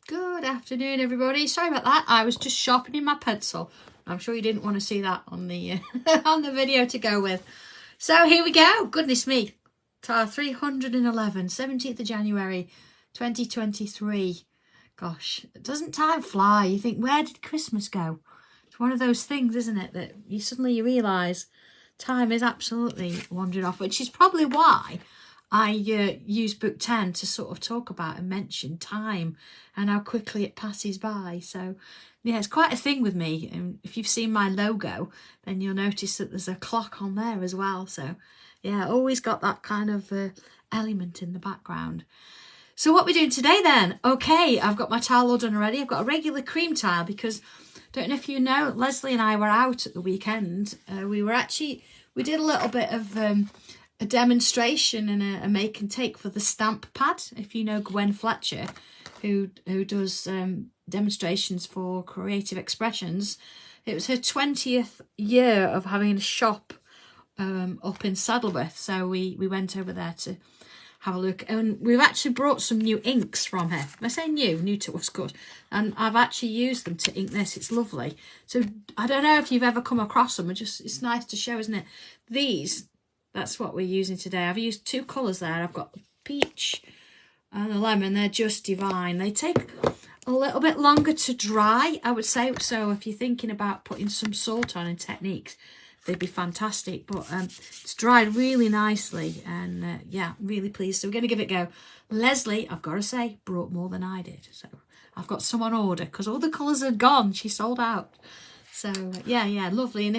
Good afternoon, everybody. Sorry about that. I was just sharpening my pencil. I'm sure you didn't want to see that on the on the video to go with. So here we go. Goodness me. Tile 311, 17th of January, 2023. Gosh, doesn't time fly? You think, where did Christmas go? It's one of those things, isn't it, that you suddenly realise time is absolutely wandered off, which is probably why I use book 10 to sort of talk about and mention time and how quickly it passes by. So yeah, it's quite a thing with me. And if you've seen my logo, then you'll notice that there's a clock on there as well. So yeah, always got that kind of element in the background. So what we're doing today then? Okay, I've got my tile all done already. I've got a regular cream tile because, don't know if you know, Leslie and I were out at the weekend. We did a little bit of a demonstration and a make and take for the stamp pad. If you know Gwen Fletcher, who does demonstrations for Creative Expressions, it was her 20th year of having a shop up in Saddleworth, so we went over there to have a look, and we've actually brought some new inks from her. I say new to us, good, and I've actually used them to ink this. It's lovely. So I don't know if you've ever come across them. It's nice to show, isn't it? These, that's what we're using today. I've used two colours there. I've got the peach and the lemon. They're just divine. They take a little bit longer to dry, I would say. So if you're thinking about putting some salt on in techniques, they'd be fantastic. But it's dried really nicely, and yeah, really pleased. So we're going to give it a go. Leslie, I've got to say, brought more than I did. So I've got some on order because all the colours are gone. She sold out. So yeah, lovely. And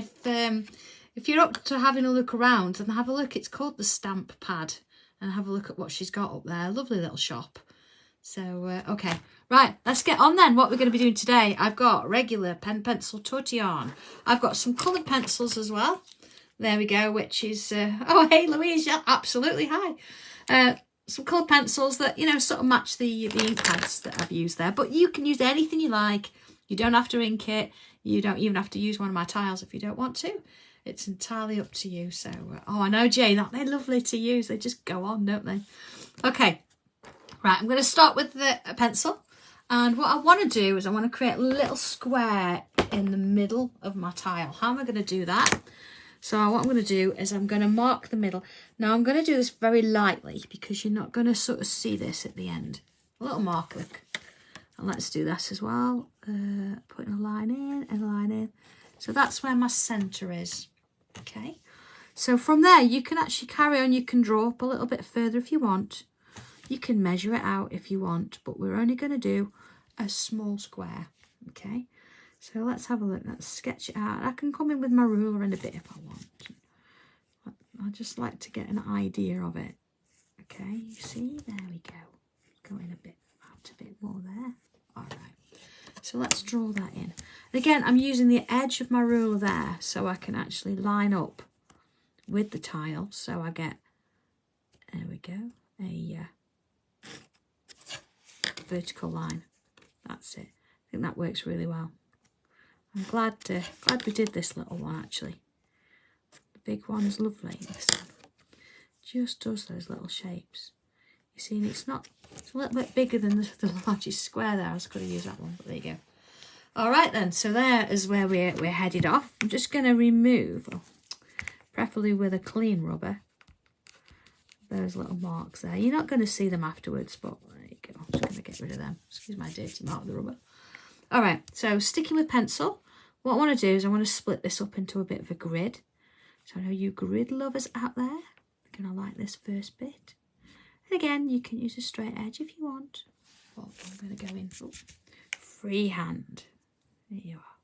if you're up to having a look around, then have a look. It's called the Stamp Pad, and have a look at what she's got up there. Lovely little shop. So okay, right, let's get on then. What we're going to be doing today, I've got regular pen, pencil, torty yarn. I've got some coloured pencils as well. There we go, which is oh, hey Louise, yeah, absolutely, hi. Some coloured pencils that, you know, sort of match the ink pads that I've used there, but you can use anything you like. You don't have to ink it. You don't even have to use one of my tiles if you don't want to. It's entirely up to you. So oh, I know, Jane, that they're lovely to use. They just go on, don't they? Okay, right, I'm going to start with the pencil, and what I want to do is I want to create a little square in the middle of my tile. How am I going to do that? So what I'm going to do is I'm going to mark the middle. Now I'm going to do this very lightly because you're not going to sort of see this at the end. A little marker, and let's do that as well. Putting a line in and a line in. So that's where my centre is. Okay, so from there you can actually carry on. You can draw up a little bit further if you want. You can measure it out if you want, but we're only going to do a small square. Okay, so let's have a look. Let's sketch it out. I can come in with my ruler in a bit if I want. I just like to get an idea of it. Okay, you see, there we go. Go in a bit, out a bit more there. All right, so let's draw that in. And again, I'm using the edge of my ruler there so I can actually line up with the tile. So I get, there we go, a vertical line. That's it. I think that works really well. I'm glad we did this little one actually. The big one's lovely. This one just does those little shapes. You see, and it's a little bit bigger than the largest square there. I was going to use that one, but there you go. All right then, so there is where we're headed off. I'm just going to remove, preferably with a clean rubber, those little marks there. You're not going to see them afterwards, but there you go. I'm just going to get rid of them. Excuse my dirty mark of the rubber. All right, so sticking with pencil, what I want to do is I want to split this up into a bit of a grid. So I know you grid lovers out there are going to like this first bit. And again, you can use a straight edge if you want. But I'm going to go in freehand. There you are.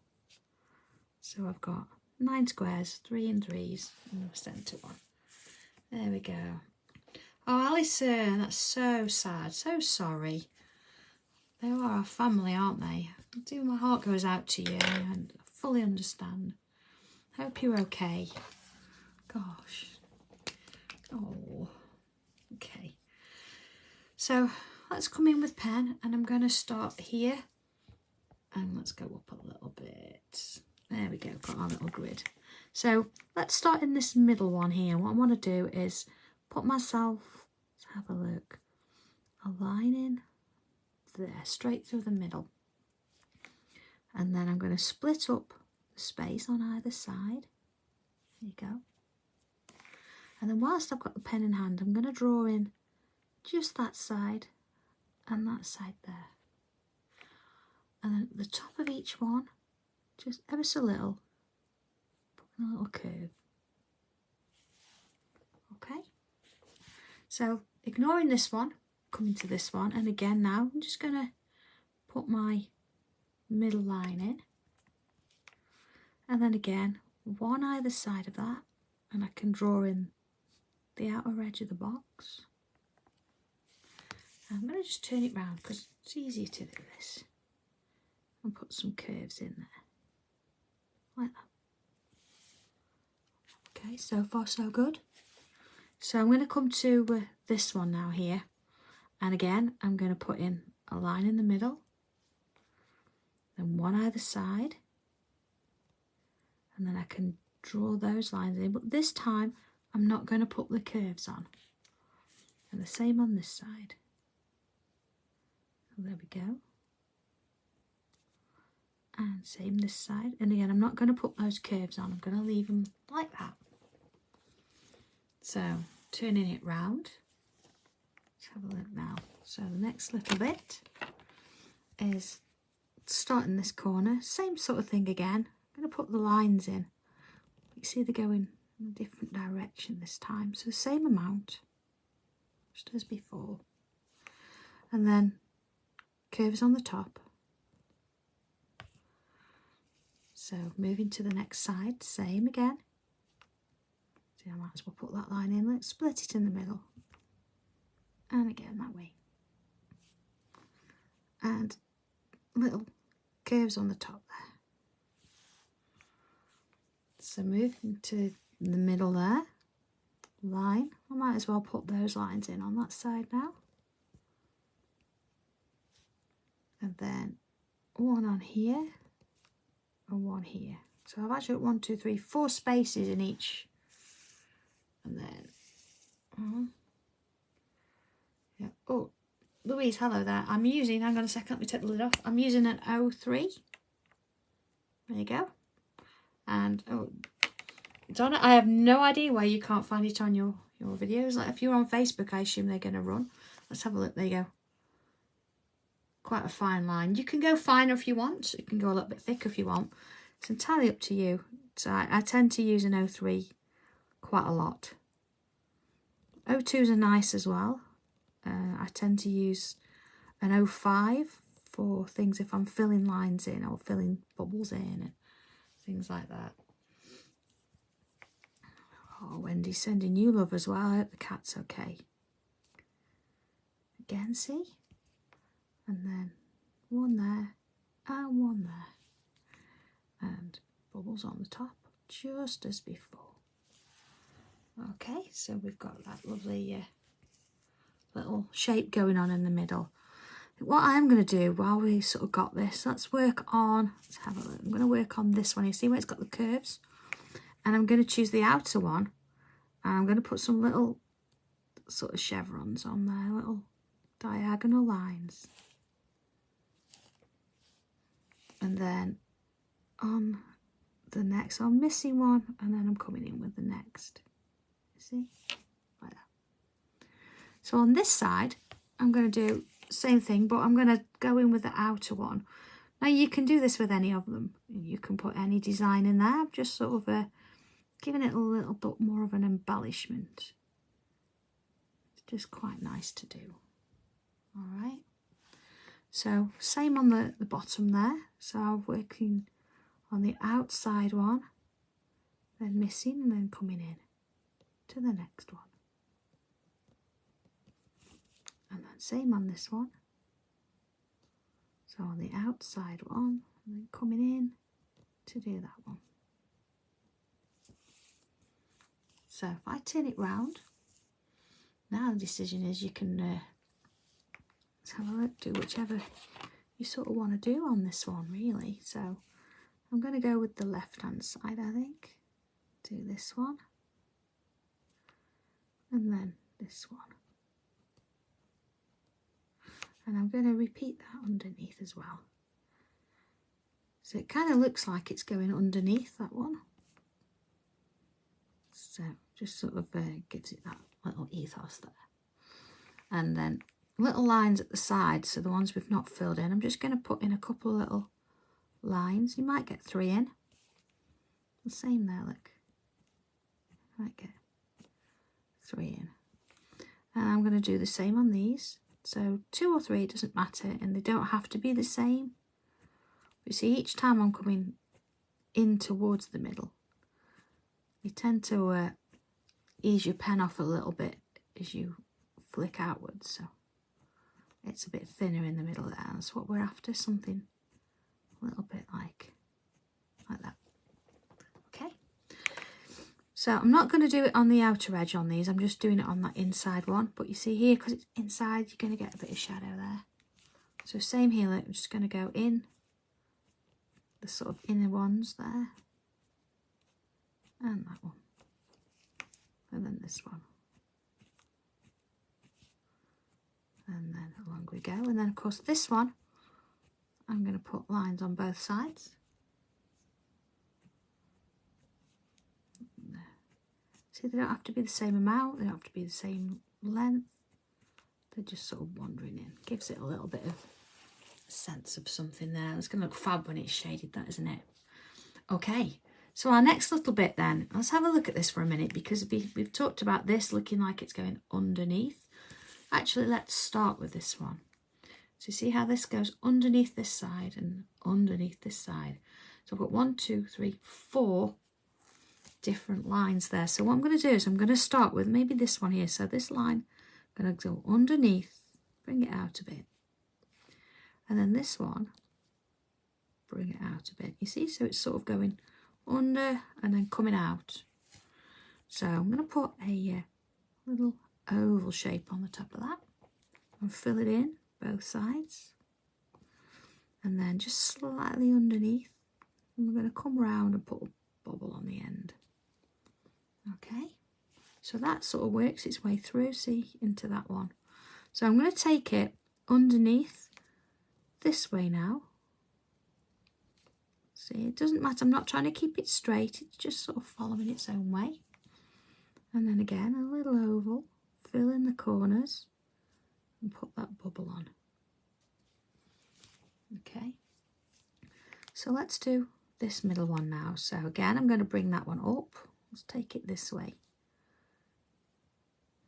So I've got 9 squares, 3 and 3s, and the centre one. There we go. Oh, Alison, that's so sad. So sorry. They are our family, aren't they? My heart goes out to you, and I fully understand. Hope you're okay. Gosh. Oh. Okay. So let's come in with pen, and I'm going to start here. And let's go up a little bit. There we go, got our little grid. So let's start in this middle one here. What I want to do is put myself, let's have a look, a line in there, straight through the middle. And then I'm going to split up the space on either side. There you go. And then whilst I've got the pen in hand, I'm going to draw in just that side and that side there. And then at the top of each one, just ever so little, put a little curve. Okay, so ignoring this one, coming to this one, and again now I'm just going to put my middle line in, and then again one either side of that, and I can draw in the outer edge of the box. I'm going to just turn it round because it's easier to do this, and put some curves in there like that. Okay, so far so good. So I'm going to come to this one now here, and again I'm going to put in a line in the middle, then one either side, and then I can draw those lines in, but this time I'm not going to put the curves on. And the same on this side. So there we go. And same this side, and again I'm not going to put those curves on, I'm going to leave them like that. So turning it round, let's have a look now. So the next little bit is starting this corner, same sort of thing again. I'm going to put the lines in. You see they're going in a different direction this time, so same amount, just as before. And then curves on the top. So moving to the next side, same again. See, I might as well put that line in, let's split it in the middle. And again that way. And little curves on the top there. So moving to the middle there, line, I might as well put those lines in on that side now. And then one on here and one here. So I've actually got 1, 2, 3, 4 spaces in each. And then, yeah. Oh, Louise, hello there. I'm using, hang on a second, let me take the lid off. I'm using an 03. There you go. And, oh, Donna, I have no idea why you can't find it on your videos. Like if you're on Facebook, I assume they're going to run. Let's have a look. There you go. Quite a fine line. You can go finer if you want. You can go a little bit thicker if you want. It's entirely up to you. So I tend to use an 03 quite a lot. 02s are nice as well. I tend to use an 05 for things if I'm filling lines in or filling bubbles in and things like that. Oh, Wendy's sending you love as well. I hope the cat's okay. Again, see? And then one there and one there. And bubbles on the top, just as before. Okay, so we've got that lovely little shape going on in the middle. What I'm going to do while we sort of got this, let's work on, let's have a look. I'm going to work on this one. You see where it's got the curves? And I'm going to choose the outer one. And I'm going to put some little sort of chevrons on there, little diagonal lines. And then on the next, I'm missing one, and then I'm coming in with the next. You see? Like that. So on this side, I'm going to do the same thing, but I'm going to go in with the outer one. Now you can do this with any of them. You can put any design in there. I've just sort of giving it a little bit more of an embellishment. It's just quite nice to do. All right. So same on the bottom there. So I'm working on the outside one, then missing and then coming in to the next one. And then same on this one. So on the outside one, and then coming in to do that one. So if I turn it round, now the decision is you can let's have a look, do whichever you sort of want to do on this one really. So I'm going to go with the left hand side, I think. Do this one. And then this one. And I'm going to repeat that underneath as well. So it kind of looks like it's going underneath that one. So just sort of gives it that little ethos there. And then little lines at the side, so the ones we've not filled in, I'm just going to put in a couple of little lines. You might get 3 in. The same there, look. You might get 3 in. And I'm going to do the same on these. So 2 or 3, it doesn't matter, and they don't have to be the same. You see, each time I'm coming in towards the middle, you tend to ease your pen off a little bit as you flick outwards, so it's a bit thinner in the middle there. That's what we're after, something a little bit like that. Okay, so I'm not going to do it on the outer edge on these, I'm just doing it on that inside one. But you see here, because it's inside, you're going to get a bit of shadow there. So same here, look, I'm just going to go in the sort of inner ones there, and that one, and then this one, and then along we go. And then of course this one, I'm going to put lines on both sides. See, they don't have to be the same amount, they don't have to be the same length, they're just sort of wandering in. Gives it a little bit of sense of something there. It's going to look fab when it's shaded, that, isn't it? Okay, so our next little bit then, let's have a look at this for a minute, because we've talked about this looking like it's going underneath. Actually, let's start with this one. So you see how this goes underneath this side and underneath this side. So I've got 1, 2, 3, 4 different lines there. So what I'm going to do is I'm going to start with maybe this one here. So this line, I'm going to go underneath, bring it out a bit. And then this one, bring it out a bit. You see, so it's sort of going under and then coming out. So I'm going to put a little oval shape on the top of that and fill it in both sides. And then just slightly underneath. And we're going to come around and put a bubble on the end. Okay, so that sort of works its way through, see, into that one. So I'm going to take it underneath this way now. See, it doesn't matter, I'm not trying to keep it straight, it's just sort of following its own way. And then again, a little oval, fill in the corners and put that bubble on. Okay, so let's do this middle one now. So again, I'm going to bring that one up. Let's take it this way.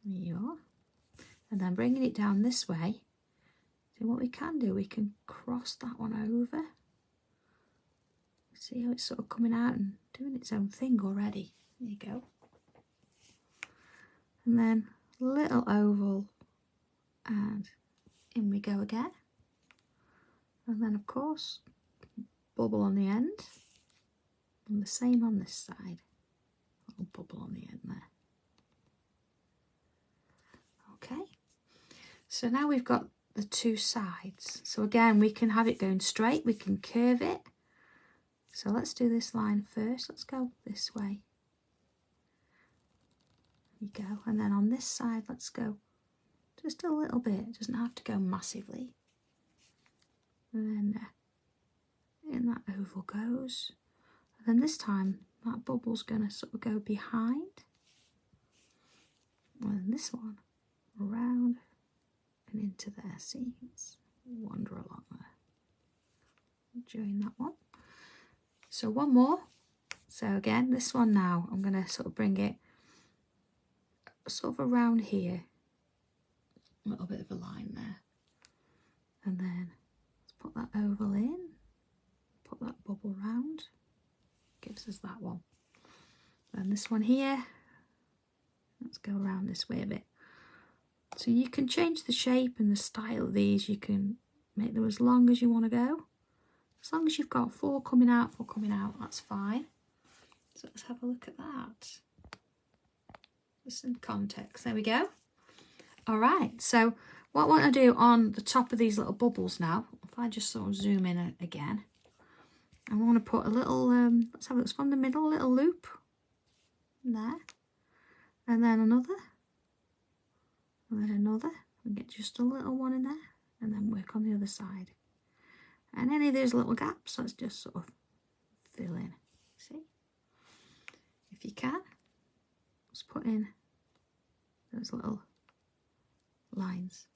There you are. And then bringing it down this way. So what we can do, we can cross that one over. See how it's sort of coming out and doing its own thing already. There you go. And then little oval, and in we go again. And then of course, bubble on the end. And the same on this side. Little bubble on the end there. Okay. So now we've got the 2 sides. So again, we can have it going straight, we can curve it. So let's do this line first. Let's go this way. There you go. And then on this side, let's go just a little bit. It doesn't have to go massively. And then in that oval goes. And then this time, that bubble's going to sort of go behind. And then this one around and into there. See, it's wander along there. Enjoying that one. So one more. So again, this one now, I'm going to sort of bring it sort of around here. A little bit of a line there. And then let's put that oval in. Put that bubble round. Gives us that one. And this one here, let's go around this way a bit. So you can change the shape and the style of these. You can make them as long as you want to go. As long as you've got 4 coming out, 4 coming out, that's fine. So let's have a look at that. Just in context, there we go. All right, so what I want to do on the top of these little bubbles now, if I just sort of zoom in again, I want to put a little, let's have a look from the middle, a little loop there, and then another, and then another, and get just a little one in there, and then work on the other side. And any of those little gaps, let's just sort of fill in. See? If you can, let's put in those little lines.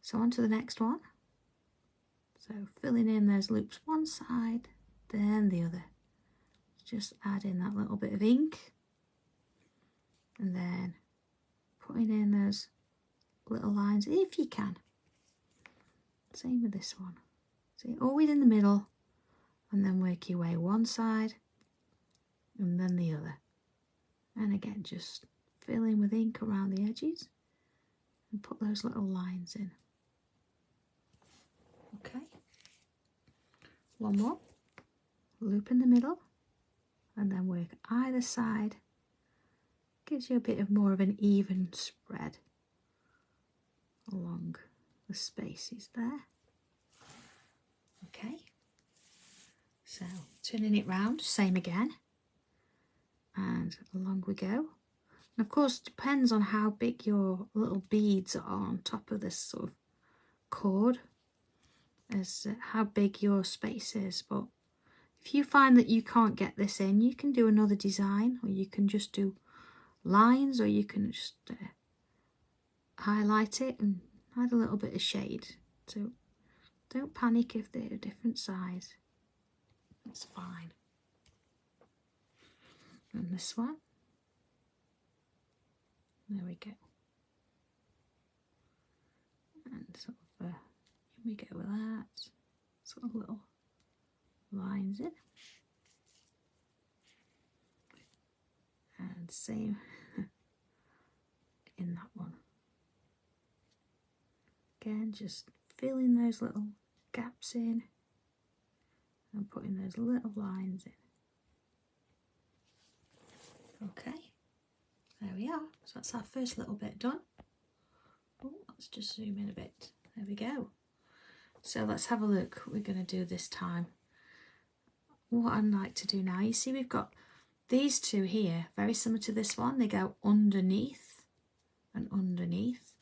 So on to the next one. So filling in those loops one side, then the other. Just add in that little bit of ink, and then putting in those little lines if you can. Same with this one. See, always in the middle, and then work your way one side and then the other. And again, just fill in with ink around the edges and put those little lines in. Okay. One more. Loop in the middle and then work either side. Gives you a bit of more of an even spread along the spaces there. Okay, so turning it round, same again, and along we go. And of course, it depends on how big your little beads are on top of this sort of cord, as how big your space is. But if you find that you can't get this in, you can do another design, or you can just do lines, or you can just highlight it and add a little bit of shade. So don't panic if they're a different size, that's fine. And this one, there we go. And sort of, here we go with that, sort of little lines in. And same in that one. Again, just filling those little gaps in and putting those little lines in. Okay, there we are. So that's our first little bit done. Oh, let's just zoom in a bit. There we go. So let's have a look what we're going to do this time. What I'd like to do now, you see we've got these two here, very similar to this one. They go underneath and underneath.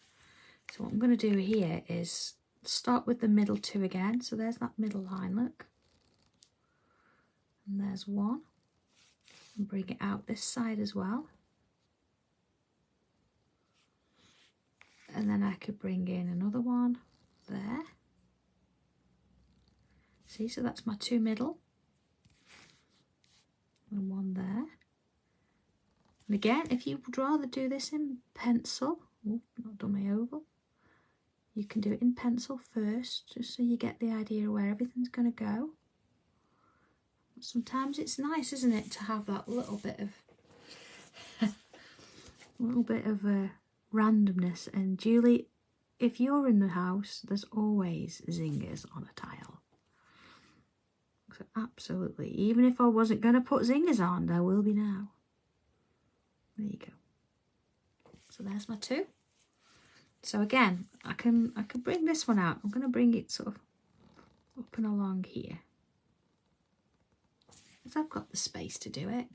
So what I'm going to do here is start with the middle two again. So there's that middle line, look. And there's one. And bring it out this side as well. And then I could bring in another one there. See, so that's my two middle. And one there. And again, if you would rather do this in pencil, oh, not done my oval, you can do it in pencil first, just so you get the idea of where everything's going to go. Sometimes it's nice, isn't it, to have that little bit of randomness. And Julie, if you're in the house, there's always zingers on a tile. So absolutely, even if I wasn't going to put zingers on, there will be now. There you go. So there's my two. So again, I can bring this one out. I'm going to bring it sort of up and along here, because I've got the space to do it.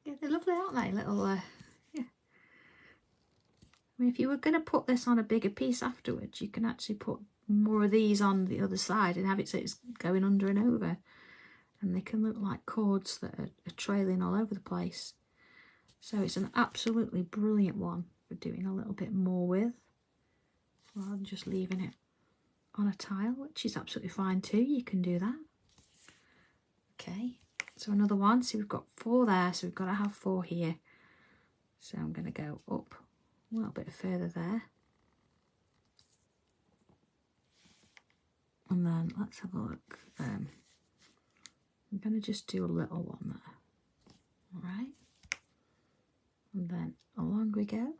Yeah, they're lovely, aren't they? Little, yeah. I mean, if you were going to put this on a bigger piece afterwards, you can actually put more of these on the other side and have it so it's going under and over. And they can look like cords that are trailing all over the place. So it's an absolutely brilliant one for doing a little bit more with, rather than just leaving it on a tile, which is absolutely fine too. You can do that. Okay, so another one. So we've got 4 there, so we've got to have 4 here. So I'm going to go up a little bit further there. And then let's have a look. I'm going to just do a little one there. All right. And then along we go.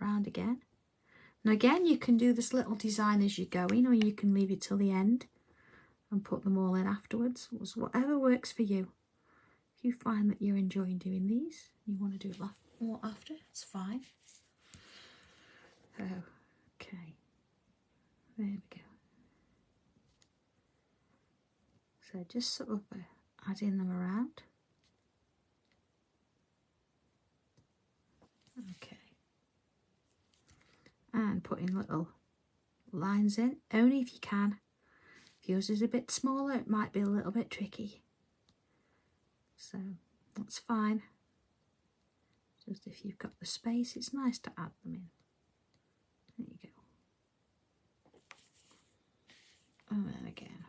Round again. Now again, you can do this little design as you're going, or you can leave it till the end and put them all in afterwards. It's whatever works for you. If you find that you're enjoying doing these, you want to do more after, it's fine. Okay. There we go. So just sort of adding them around. Okay. and putting little lines in, only if you can. If yours is a bit smaller, it might be a little bit tricky. So that's fine. Just if you've got the space, it's nice to add them in. There you go. And then again.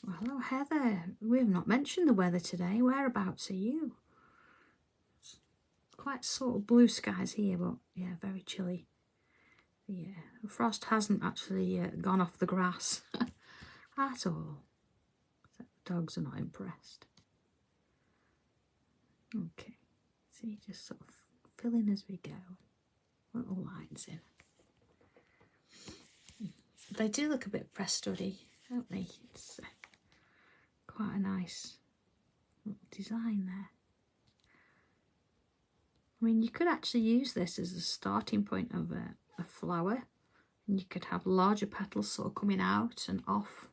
Well, hello Heather. We've not mentioned the weather today. Whereabouts are you? It's quite sort of blue skies here, but yeah, very chilly. Yeah, the frost hasn't actually gone off the grass at all. So the dogs are not impressed. Okay, so you just sort of fill in as we go. Little lines in. They do look a bit press study, don't they? It's quite a nice little design there. I mean, you could actually use this as a starting point of a flower, and you could have larger petals sort of coming out and off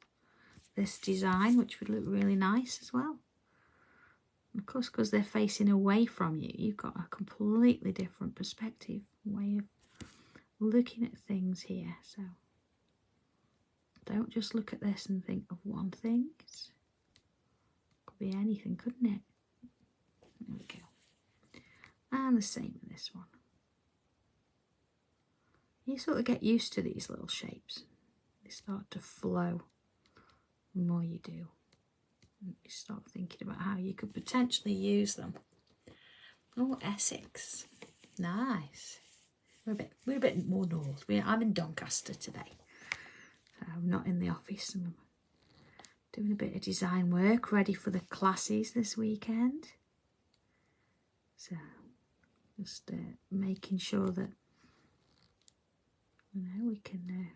this design, which would look really nice as well. And of course, because they're facing away from you, you've got a completely different perspective, way of looking at things here. So don't just look at this and think of one thing. It could be anything, couldn't it? There we go. And the same with this one. You sort of get used to these little shapes. They start to flow the more you do. You start thinking about how you could potentially use them. Oh, Essex. Nice. We're a bit more north. I'm in Doncaster today. I'm not in the office. I'm doing a bit of design work, ready for the classes this weekend. So just making sure that we can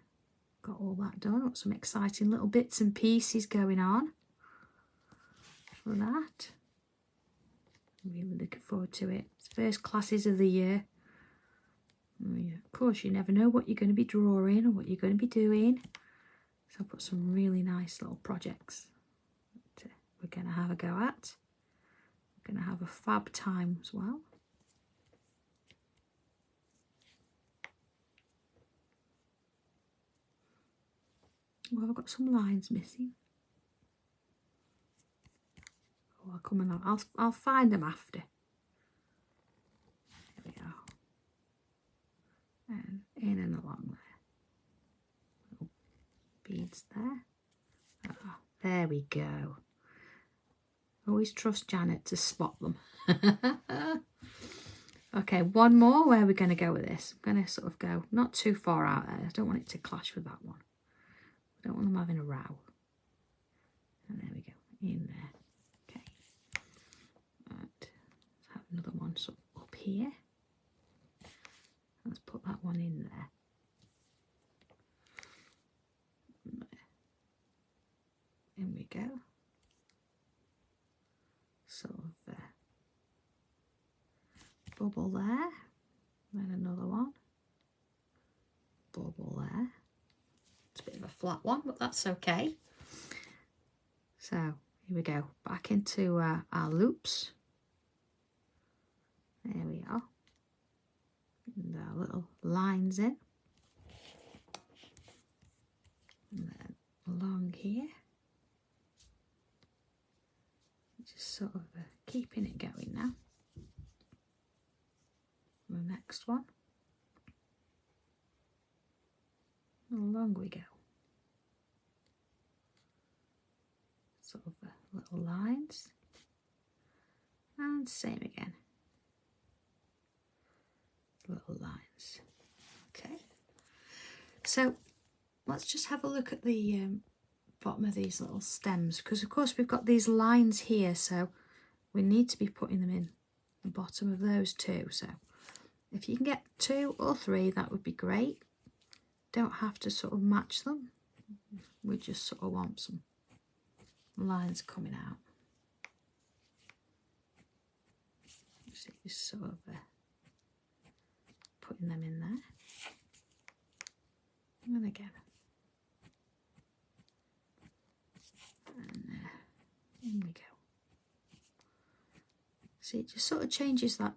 got all that done. Got some exciting little bits and pieces going on for that. I'm really looking forward to it. It's first classes of the year. Of course, you never know what you're going to be drawing or what you're going to be doing. So I've got some really nice little projects that we're going to have a go at. We're going to have a fab time as well. Well, I've got some lines missing. Oh, I'll come along. I'll find them after. There we go. And in and along there. Little beads there. Oh, there we go. Always trust Janet to spot them. Okay, one more. Where are we going to go with this? I'm going to sort of go not too far out there. I don't want it to clash with that one. I don't want them having a row. And there we go, in there. Okay. Right. Let's have another one sort of up here. Let's put that one in there. In we go. Sort of bubble there. Then another one. Bubble there. It's a bit of a flat one, but that's okay. So here we go, back into our loops. There we are. And our little lines in. And then along here. Just sort of keeping it going now. The next one. Along we go. Sort of little lines. And same again. Little lines. Okay. So let's just have a look at the bottom of these little stems, because of course we've got these lines here, so we need to be putting them in the bottom of those too. So if you can get 2 or 3, that would be great. Don't have to sort of match them. We just sort of want some lines coming out. So just sort of putting them in there. And again. And in we go. See, it just sort of changes that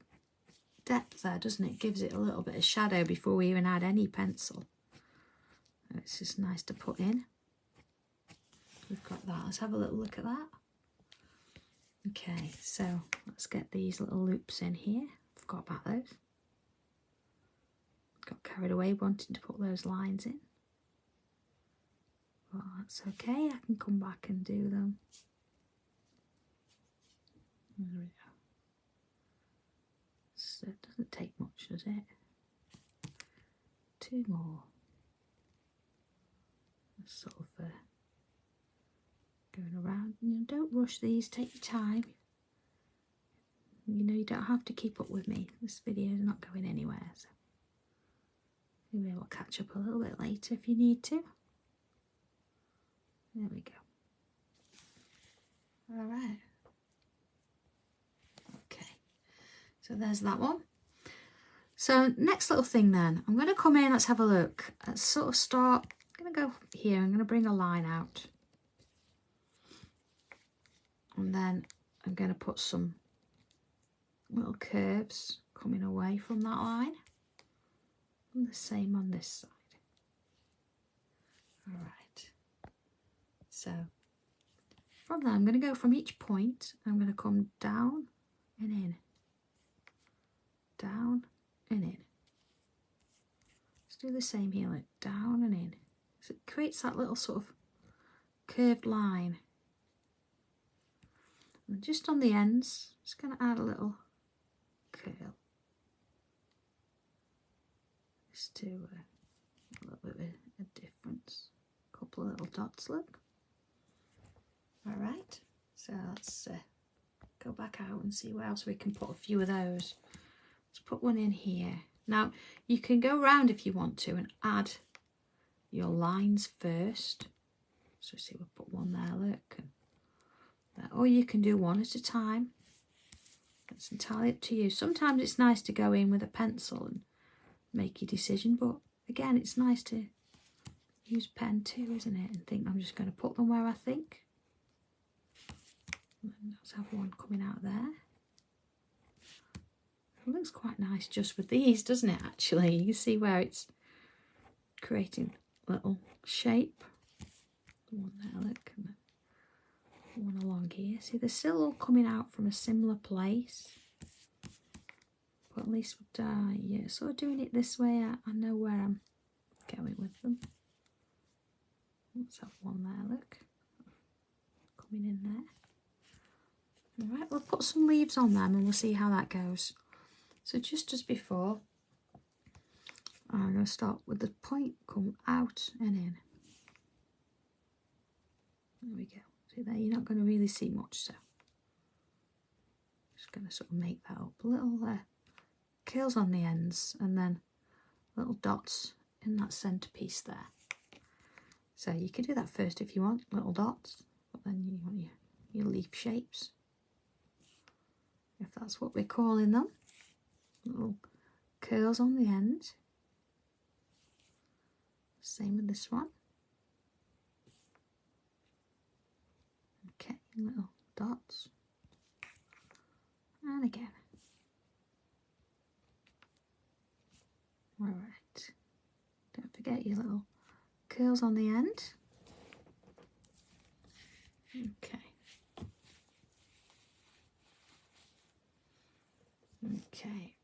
depth there, doesn't it? Gives it a little bit of shadow before we even add any pencil. It's just nice to put in. We've got that. Let's have a little look at that. Okay, so let's get these little loops in here. Forgot about those. Got carried away wanting to put those lines in. Well, that's okay. I can come back and do them. There we go. So it doesn't take much, does it? 2 more. Sort of going around. You know, don't rush these. Take your time. You know, you don't have to keep up with me. This video is not going anywhere, so maybe we'll catch up a little bit later if you need to. There we go. All right. Okay. So there's that one. So next little thing then, I'm going to come in, let's have a look. Let's sort of start, I'm going to go here, I'm going to bring a line out. And then I'm going to put some little curves coming away from that line. And the same on this side. All right. So from there, I'm going to go from each point, I'm going to come down and in. Down and in. Let's do the same here, like down and in. So it creates that little sort of curved line. And just on the ends, just going to add a little curl. Just to a little bit of a difference. A couple of little dots, look. Alright, so let's go back out and see where else we can put a few of those. Let's put one in here. Now, you can go around if you want to and add your lines first. So see, we'll put one there, look. Or you can do one at a time. It's entirely up to you. Sometimes it's nice to go in with a pencil and make your decision, but again, it's nice to use pen too, isn't it? And think, I'm just going to put them where I think. And let's have one coming out there. It looks quite nice just with these, doesn't it, actually? You can see where it's creating a little shape. One there, look. And one along here. See, they're still all coming out from a similar place. But at least yeah, sort of doing it this way, I know where I'm going with them. Let's have one there, look. Coming in there. Alright, we'll put some leaves on them and we'll see how that goes. So just as before, I'm going to start with the point, come out and in. There we go. See there, you're not going to really see much, so just going to sort of make that up. Little curls on the ends and then little dots in that centerpiece there. So you could do that first if you want, little dots, but then you want your leaf shapes, if that's what we're calling them. Little curls on the end. Same with this one. Okay, little dots. And again. Alright. Don't forget your little curls on the end. Okay. Okay.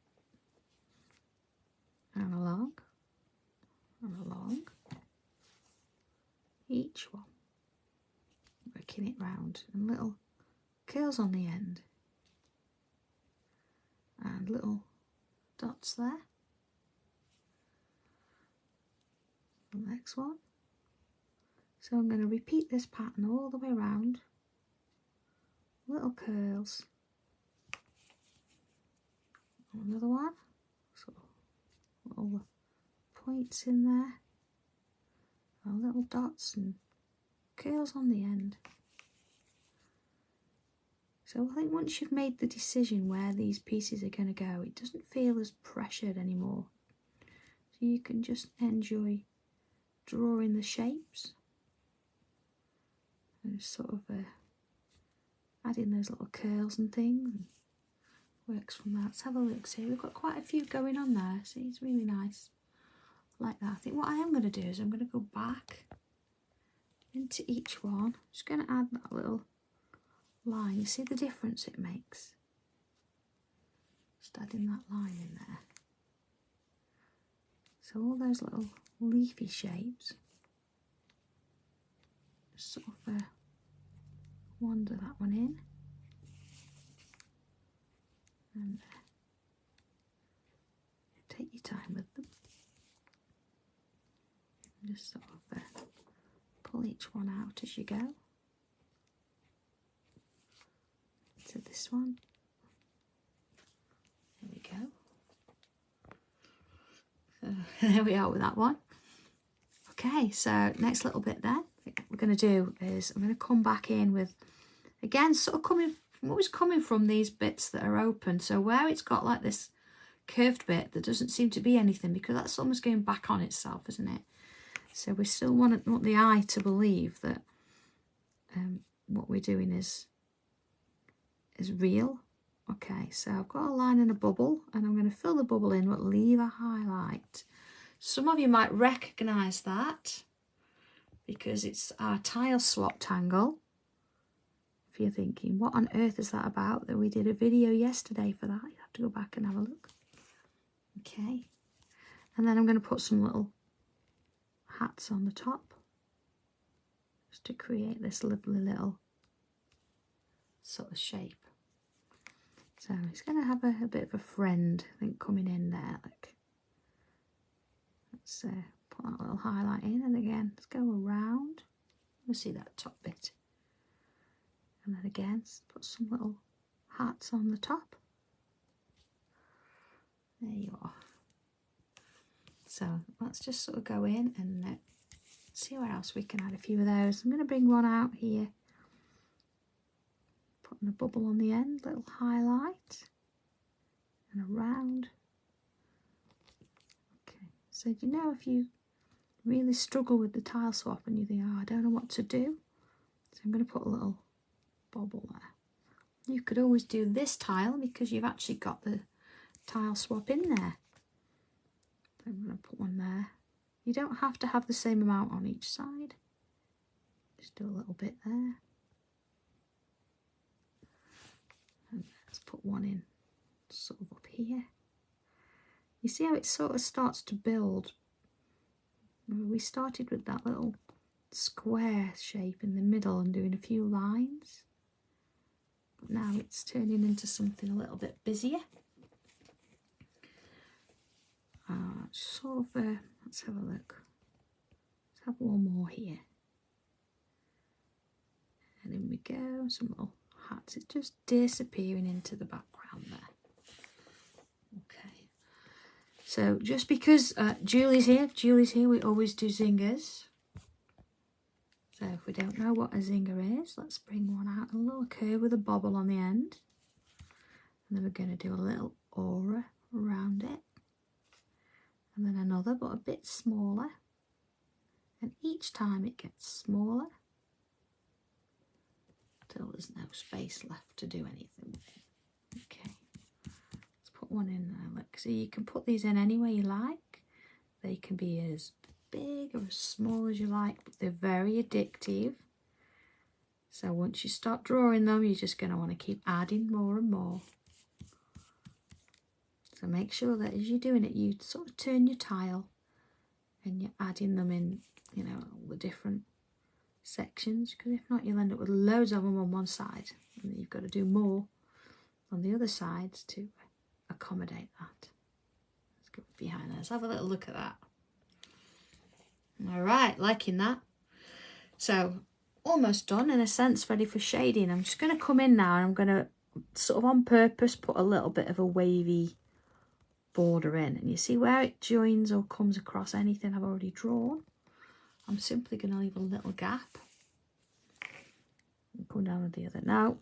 And along. And along. Each one. Working it round. And little curls on the end. And little dots there. The next one. So I'm going to repeat this pattern all the way around. Little curls. Another one. So little points in there. And little dots and curls on the end. So I think once you've made the decision where these pieces are going to go, it doesn't feel as pressured anymore. So you can just enjoy drawing the shapes and sort of adding those little curls and things. works from that. Let's have a look. See, we've got quite a few going on there. See, it's really nice. Like that. I think what I am going to do is I'm going to go back into each one. I'm just going to add that little line. You see the difference it makes? Just adding that line in there. So all those little leafy shapes, just sort of wander that one in. And take your time with them. And just sort of pull each one out as you go. To this one. There we go. There we are with that one. Okay, so next little bit then, what we're going to do is I'm going to come back in with, again, sort of coming from these bits that are open. So where it's got like this curved bit, there doesn't seem to be anything because that's almost going back on itself, isn't it? So we still want the eye to believe that what we're doing is real. Okay, so I've got a line and a bubble, and I'm going to fill the bubble in but leave a highlight. Some of you might recognise that because it's our tile swap tangle. If you're thinking, what on earth is that about? That we did a video yesterday for that. You have to go back and have a look. Okay, and then I'm going to put some little hats on the top just to create this lovely little sort of shape. So it's going to have a bit of a friend, I think, coming in there. Like, let's put that little highlight in, and again, let's go around. We'll see that top bit. And then again, put some little hats on the top. There you are. So let's just sort of go in and see where else we can add a few of those. I'm going to bring one out here. Putting a bubble on the end, little highlight, and around. Okay, so you know, if you really struggle with the tile swap and you think, oh, I don't know what to do, so I'm going to put a little bubble there. You could always do this tile because you've actually got the tile swap in there. So I'm going to put one there. You don't have to have the same amount on each side. Just do a little bit there. And let's put one in sort of up here. You see how it sort of starts to build? We started with that little square shape in the middle and doing a few lines. But now it's turning into something a little bit busier. Sort of, let's have a look. Let's have one more here. And in we go, some little hats. It's just disappearing into the background there. Okay. So just because Julie's here, we always do zingers. So if we don't know what a zinger is, let's bring one out, a little curve with a bobble on the end. And then we're going to do a little aura around it. And then another, but a bit smaller. And each time it gets smaller till there's no space left to do anything with it. Okay, let's put one in there. Look, so you can put these in any way you like. They can be as big or as small as you like, but they're very addictive. So once you start drawing them, you're just going to want to keep adding more and more. So make sure that as you're doing it, you sort of turn your tile and you're adding them in, you know, all the different sections, because if not, you'll end up with loads of them on one side, and then you've got to do more on the other sides to accommodate that. Let's go behind there. Let's have a little look at that. All right, liking that. So almost done in a sense, ready for shading. I'm just going to come in now and I'm going to sort of on purpose put a little bit of a wavy border in, and you see where it joins or comes across anything I've already drawn. I'm simply going to leave a little gap and come down with the other. Now,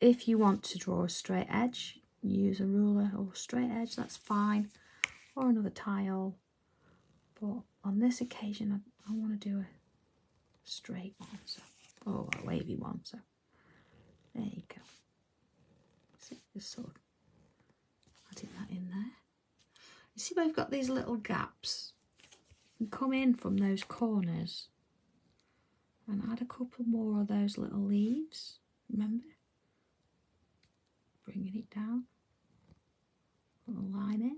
if you want to draw a straight edge, use a ruler or straight edge, that's fine, or another tile. But on this occasion, I want to do a straight one, so, or a wavy one. So there you go. See, just sort of adding that in there. You see where we've got these little gaps? You can come in from those corners and add a couple more of those little leaves, remember? Bringing it down, little line in.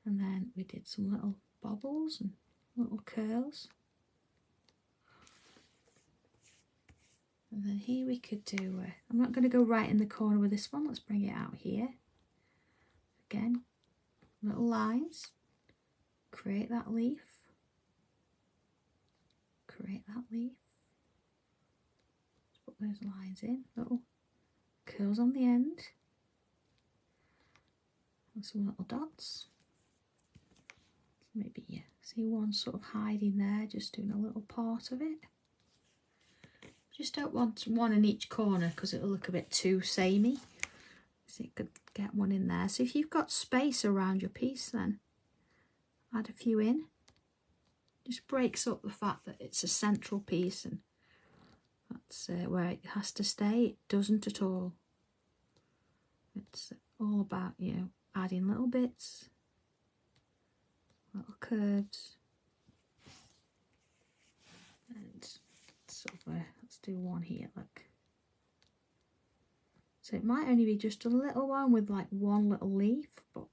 And then we did some little bobbles and little curls. And then here we could do, I'm not going to go right in the corner with this one, let's bring it out here. Again, little lines, create that leaf, create that leaf. Let's put those lines in, little curls on the end, and some little dots. Maybe you see one sort of hiding there, just doing a little part of it. Just don't want one in each corner because it'll look a bit too samey. So you could get one in there. So if you've got space around your piece, then add a few in. Just breaks up the fact that it's a central piece and that's where it has to stay. It doesn't at all. It's all about, you know, adding little bits, little curves, and sort of let's do one here, look. So it might only be just a little one with like one little leaf, but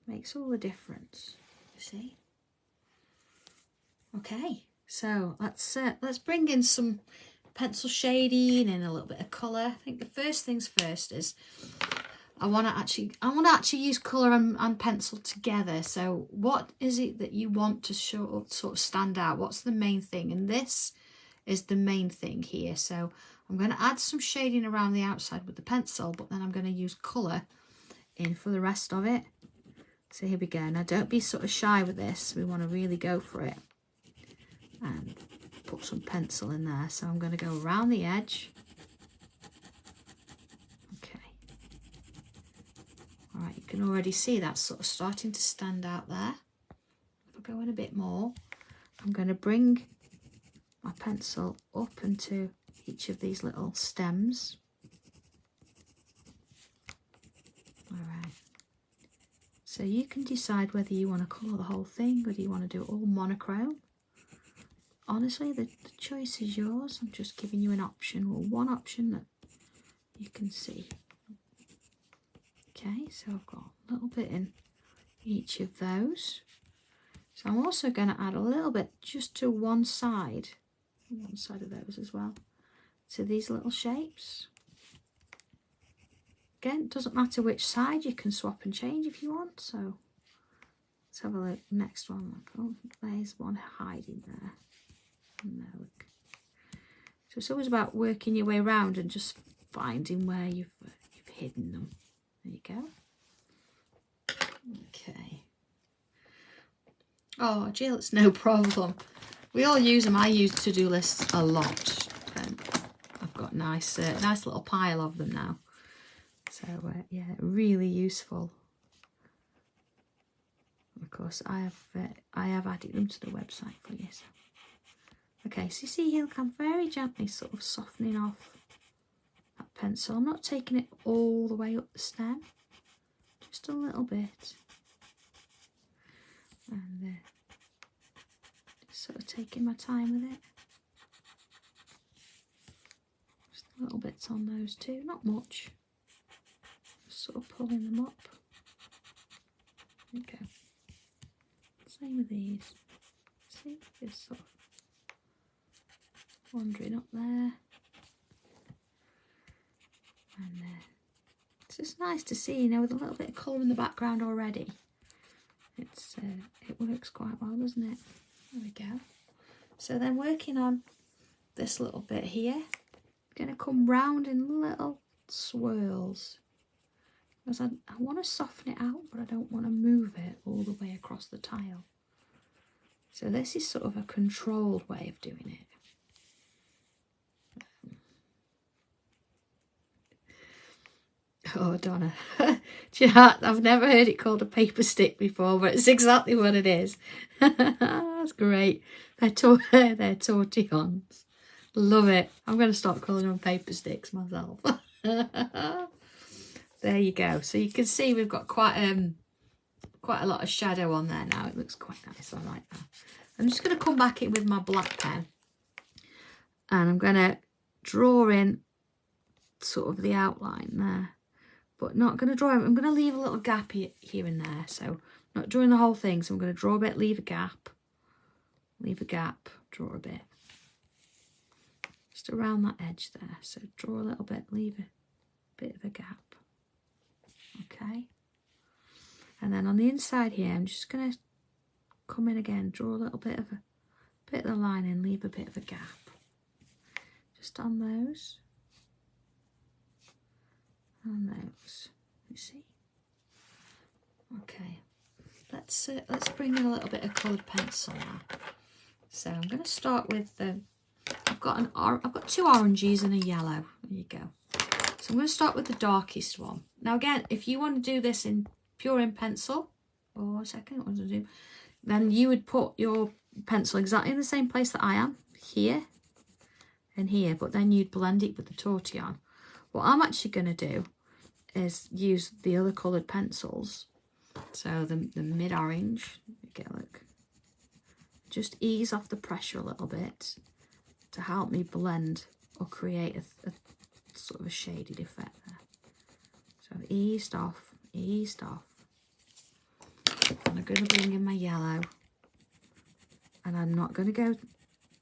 makes all the difference, you see. Okay, so let's bring in some pencil shading and a little bit of colour. I think the first things first is I want to actually use colour and pencil together. So what is it that you want to show, sort of stand out? What's the main thing? And this is the main thing here. So I'm going to add some shading around the outside with the pencil, but then I'm going to use colour in for the rest of it. So here we go. Now don't be sort of shy with this. We want to really go for it and put some pencil in there. So I'm going to go around the edge. Okay. All right, you can already see that's sort of starting to stand out there. If I go in a bit more, I'm going to bring my pencil up into each of these little stems. All right. So you can decide whether you want to colour the whole thing, whether you want to do it all monochrome. Honestly, the choice is yours. I'm just giving you an option, or one option that you can see. Okay, so I've got a little bit in each of those. So I'm also going to add a little bit just to one side of those as well, to these little shapes. Again, it doesn't matter which side, you can swap and change if you want. So let's have a look. Next one, oh, there's one hiding there. No, look. So it's always about working your way around and just finding where you've hidden them. There you go. Okay. Oh, Jill, it's no problem. We all use them. I use to-do lists a lot. I've got nice little pile of them now. So yeah, really useful. Of course, I have added them to the website for you. So. Okay, so you see here, look, I'm very gently sort of softening off that pencil. I'm not taking it all the way up the stem, just a little bit. And just sort of taking my time with it. Just little bits on those too, not much. Just sort of pulling them up. There we go. Same with these. See, just sort of wandering up there. And it's just nice to see, you know, with a little bit of colour in the background already. It works quite well, doesn't it? There we go. So then working on this little bit here, I'm going to come round in little swirls. Because I want to soften it out, but I don't want to move it all the way across the tile. So this is sort of a controlled way of doing it. Oh, Donna. I've never heard it called a paper stick before, but it's exactly what it is. That's great. They're tortillons. Love it. I'm going to start calling them paper sticks myself. There you go. So you can see we've got quite a lot of shadow on there now. It looks quite nice. I like that. I'm just going to come back in with my black pen, and I'm going to draw in sort of the outline there, but not going to draw. I'm going to leave a little gap here and there. So not drawing the whole thing. So I'm going to draw a bit, leave a gap, draw a bit. Just around that edge there. So draw a little bit, leave a bit of a gap. Okay. And then on the inside here, I'm just going to come in again, draw a little bit of the line in, leave a bit of a gap. Just on those. On those. You see? Okay. Let's bring in a little bit of coloured pencil now. So I'm going to start with the. I've got 2 oranges and a yellow. There you go. So I'm going to start with the darkest one. Now again, if you want to do this in pure in pencil, or a second, what to do? Then you would put your pencil exactly in the same place that I am, here and here, but then you'd blend it with the tortillon. What I'm actually going to do is use the other coloured pencils. So the mid-orange, look, just ease off the pressure a little bit to help me blend or create a sort of a shaded effect there. So I've eased off, and I'm going to bring in my yellow, and I'm not going to go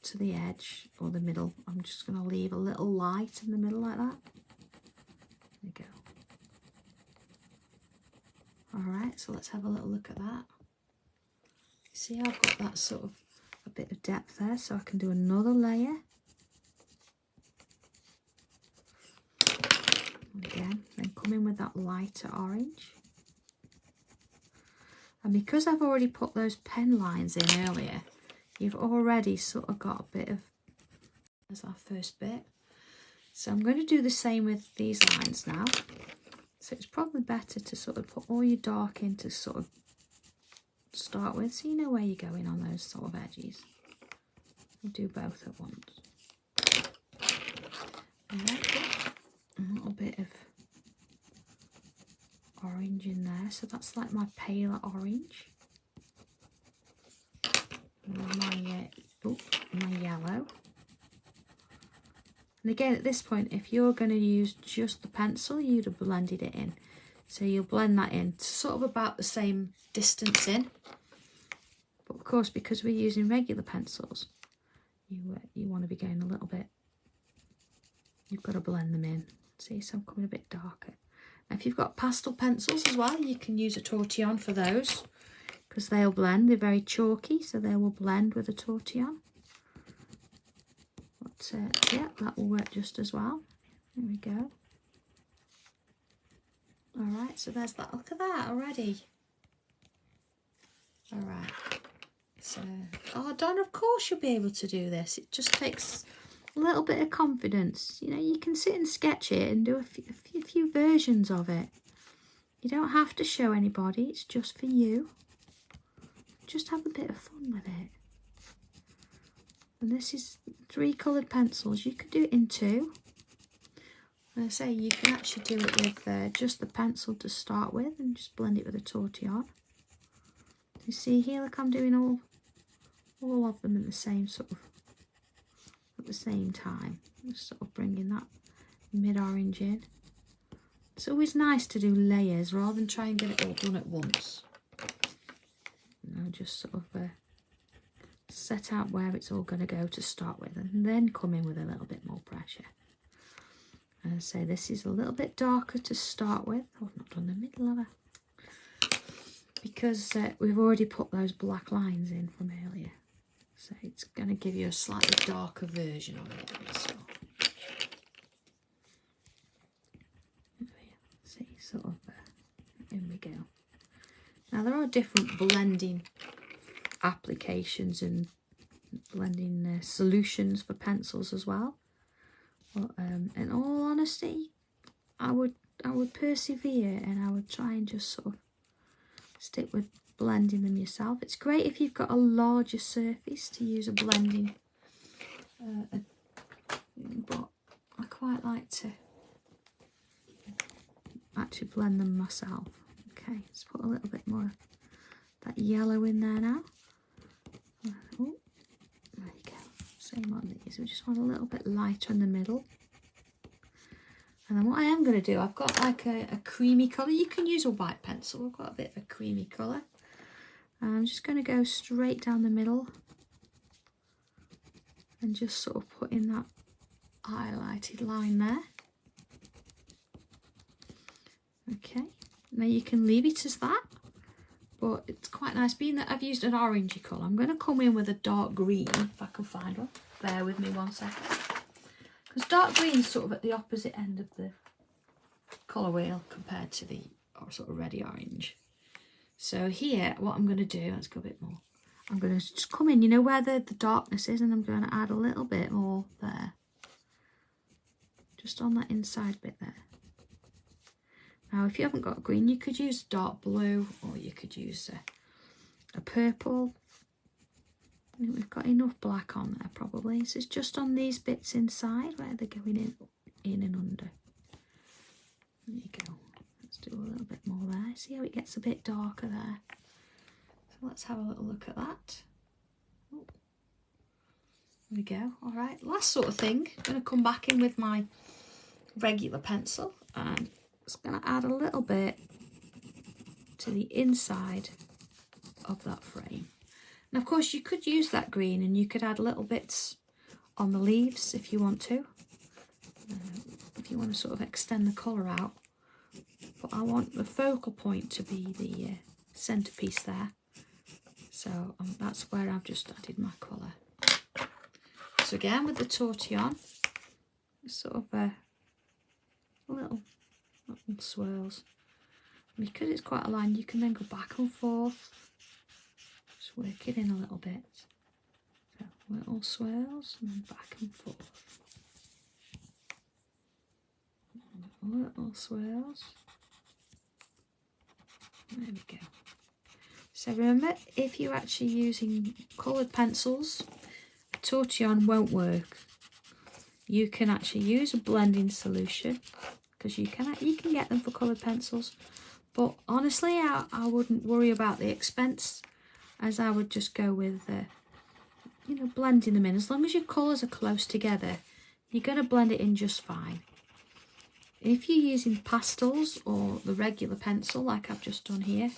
to the edge or the middle. I'm just going to leave a little light in the middle like that. There you go. Alright, so let's have a little look at that. See, I've got that sort of a bit of depth there, so I can do another layer. Again, then come in with that lighter orange. And because I've already put those pen lines in earlier, you've already sort of got a bit of, there's our first bit. So I'm going to do the same with these lines now. So it's probably better to sort of put all your dark in to sort of start with, so you know where you're going on those sort of edges. We'll do both at once. A little bit of orange in there, so that's like my paler orange. My yellow. And again, at this point, if you're going to use just the pencil, you'd have blended it in. So you'll blend that in to sort of about the same distance in. But of course, because we're using regular pencils, you want to be going a little bit, you've got to blend them in. See, so I'm coming a bit darker. Now, if you've got pastel pencils as well, you can use a tortillon for those, because they'll blend. They're very chalky, so they will blend with a tortillon. But yeah, that will work just as well. There we go. Alright, so there's that. Look at that already. Alright. So, oh, Don, of course you'll be able to do this. It just takes a little bit of confidence. You know, you can sit and sketch it and do a few versions of it. You don't have to show anybody. It's just for you. Just have a bit of fun with it. And this is 3 coloured pencils. You could do it in 2. As I say, you can actually do it with just the pencil to start with and just blend it with a tortillon. You see here, look, I'm doing all of them in the same sort of, at the same time. Just sort of bringing that mid-orange in. It's always nice to do layers rather than try and get it all done at once. You know, just sort of set out where it's all going to go to start with, and then come in with a little bit more pressure. And I say this is a little bit darker to start with. Oh, I've not done the middle of it, because we've already put those black lines in from earlier, so it's going to give you a slightly darker version of it. So, see, sort of in we go. Now there are different blending applications and blending solutions for pencils as well. But in all honesty, I would persevere, and I would try and just sort of stick with blending them yourself. It's great if you've got a larger surface to use a blending, but I quite like to actually blend them myself. Okay, let's put a little bit more of that yellow in there now. Oh, there you go. Same on these. We just want a little bit lighter in the middle. And then what I am going to do, I've got like a creamy colour. You can use a white pencil. I've got a bit of a creamy colour. And I'm just going to go straight down the middle and just sort of put in that highlighted line there. Okay, now you can leave it as that, but it's quite nice. Being that I've used an orangey colour, I'm going to come in with a dark green, if I can find one. Bear with me 1 second. Because dark green is sort of at the opposite end of the colour wheel compared to the sort of reddy orange. So here, what I'm going to do, let's go a bit more. I'm going to just come in, you know where the darkness is, and I'm going to add a little bit more there. Just on that inside bit there. Now, if you haven't got green, you could use dark blue, or you could use a purple. I think we've got enough black on there probably. So it's just on these bits inside where they're going in and under. There you go. Let's do a little bit more there. See how it gets a bit darker there. So let's have a little look at that. Oh, there we go. All right, last sort of thing. I'm going to come back in with my regular pencil and just going to add a little bit to the inside of that frame. And of course you could use that green and you could add little bits on the leaves if you want to. If you want to sort of extend the colour out. But I want the focal point to be the centrepiece there. So that's where I've just added my colour. So again with the tortillon, sort of little swirls. Because it's quite a line, you can then go back and forth. Just work it in a little bit. So little swirls and then back and forth. Little swirls. There we go. So remember, if you're actually using coloured pencils, a tortillon won't work. You can actually use a blending solution because you can get them for coloured pencils. But honestly, I wouldn't worry about the expense, as I would just go with, you know, blending them in. As long as your colours are close together, you're going to blend it in just fine. If you're using pastels or the regular pencil, like I've just done here,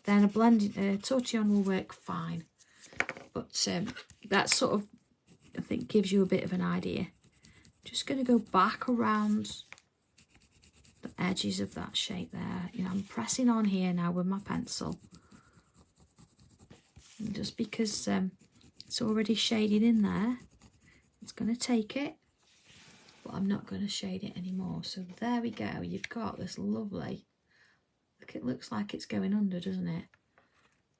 then a blending tortillon will work fine. But that sort of, I think, gives you a bit of an idea. Just going to go back around the edges of that shape there. You know, I'm pressing on here now with my pencil. And just because it's already shaded in there, it's going to take it, but I'm not going to shade it anymore. So there we go. You've got this lovely, look, it looks like it's going under, doesn't it?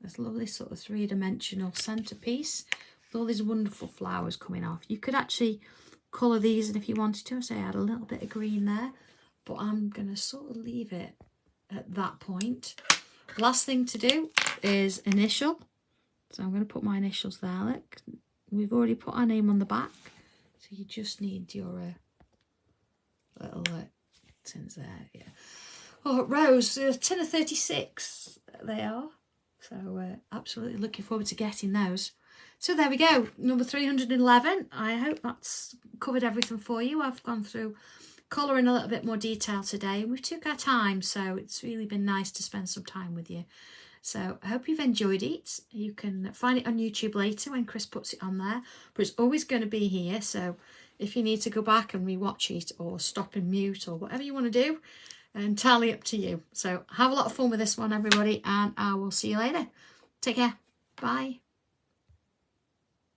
This lovely sort of three-dimensional centerpiece with all these wonderful flowers coming off. You could actually colour these, and if you wanted to, say add a little bit of green there, but I'm going to sort of leave it at that point. Last thing to do is initial. So I'm going to put my initials there. Look, we've already put our name on the back, so you just need your little tins there. Yeah. Oh, Rose, tin of 36 they are. So absolutely looking forward to getting those. So there we go, number 311. I hope that's covered everything for you. I've gone through colour in a little bit more detail today. We took our time, so it's really been nice to spend some time with you. So I hope you've enjoyed it. You can find it on YouTube later when Chris puts it on there, but it's always going to be here. So if you need to go back and rewatch it or stop and mute or whatever you want to do, entirely up to you. So have a lot of fun with this one, everybody, and I will see you later. Take care. Bye.